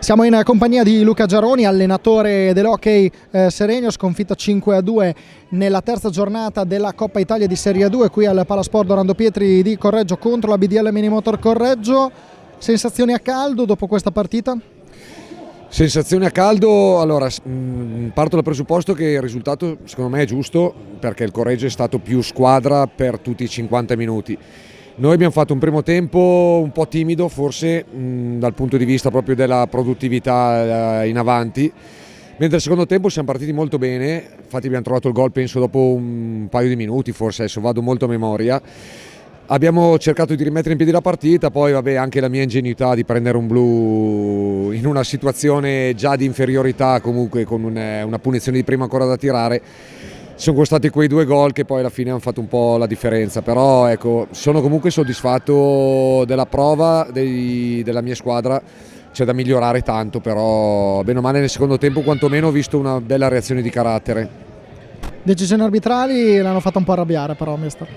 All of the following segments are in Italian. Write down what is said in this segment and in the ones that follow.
Siamo in compagnia di Luca Giaroni, allenatore dell'Hockey Seregno, sconfitta 5-2 nella terza giornata della Coppa Italia di Serie 2 qui al Palasport Dorando Pietri di Correggio contro la BDL Minimotor Correggio. Sensazioni a caldo dopo questa partita? Sensazioni a caldo, allora parto dal presupposto che il risultato secondo me è giusto perché il Correggio è stato più squadra per tutti i 50 minuti. Noi abbiamo fatto un primo tempo un po' timido forse dal punto di vista proprio della produttività in avanti, mentre il secondo tempo siamo partiti molto bene, infatti abbiamo trovato il gol penso dopo un paio di minuti, forse adesso vado molto a memoria. Abbiamo cercato di rimettere in piedi la partita, poi vabbè anche la mia ingenuità di prendere un blu in una situazione già di inferiorità, comunque con una punizione di prima ancora da tirare. Sono stati quei due gol che poi alla fine hanno fatto un po' la differenza, però ecco, sono comunque soddisfatto della prova della mia squadra, c'è da migliorare tanto, però bene o male nel secondo tempo quantomeno ho visto una bella reazione di carattere. Decisioni arbitrali l'hanno fatta un po' arrabbiare però, mister.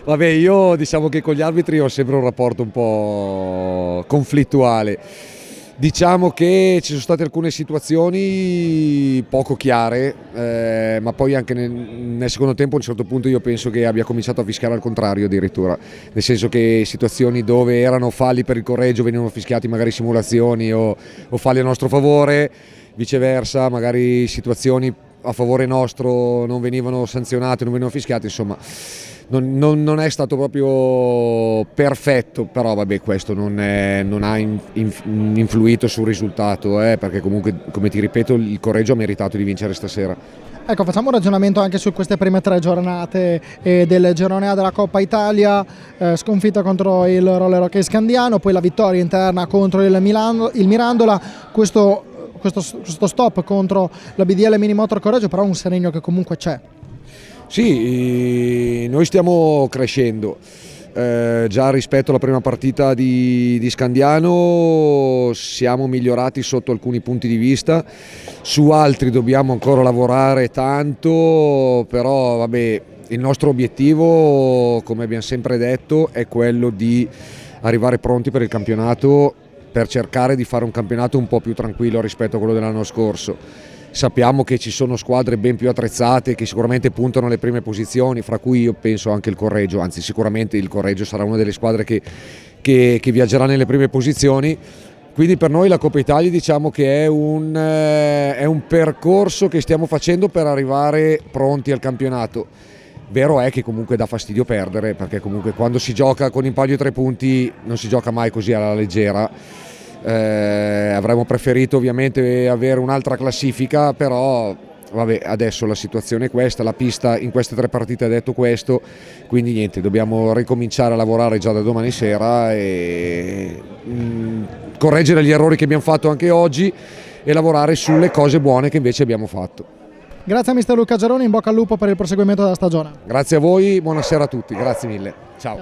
Vabbè, io diciamo che con gli arbitri ho sempre un rapporto un po' conflittuale. Diciamo che ci sono state alcune situazioni poco chiare, ma poi anche nel secondo tempo a un certo punto io penso che abbia cominciato a fischiare al contrario addirittura, nel senso che situazioni dove erano falli per il Correggio venivano fischiati magari simulazioni o falli a nostro favore, viceversa magari situazioni a favore nostro non venivano sanzionate, non venivano fischiate, insomma non è stato proprio perfetto, però vabbè questo non ha influito sul risultato, perché comunque come ti ripeto il Correggio ha meritato di vincere stasera. Ecco, facciamo un ragionamento anche su queste prime tre giornate del girone A della Coppa Italia, sconfitta contro il Roller Hockey Scandiano, poi la vittoria interna contro il Mirandola, questo stop contro la BDL Minimotor Correggio, però un Seregno che comunque c'è. Sì, noi stiamo crescendo, già rispetto alla prima partita di Scandiano siamo migliorati sotto alcuni punti di vista, su altri dobbiamo ancora lavorare tanto, però vabbè, il nostro obiettivo, come abbiamo sempre detto, è quello di arrivare pronti per il campionato, per cercare di fare un campionato un po' più tranquillo rispetto a quello dell'anno scorso. Sappiamo che ci sono squadre ben più attrezzate che sicuramente puntano alle prime posizioni, fra cui io penso anche il Correggio, anzi sicuramente il Correggio sarà una delle squadre che viaggerà nelle prime posizioni. Quindi per noi la Coppa Italia diciamo che è un percorso che stiamo facendo per arrivare pronti al campionato. Vero è che comunque dà fastidio perdere, perché comunque quando si gioca con in palio 3 punti non si gioca mai così alla leggera. Avremmo preferito ovviamente avere un'altra classifica, però vabbè, adesso la situazione è questa, la pista in queste 3 partite ha detto questo, quindi niente, dobbiamo ricominciare a lavorare già da domani sera e correggere gli errori che abbiamo fatto anche oggi e lavorare sulle cose buone che invece abbiamo fatto. Grazie a mister Luca Giaroni, in bocca al lupo per il proseguimento della stagione. Grazie a voi, buonasera a tutti, grazie mille, ciao.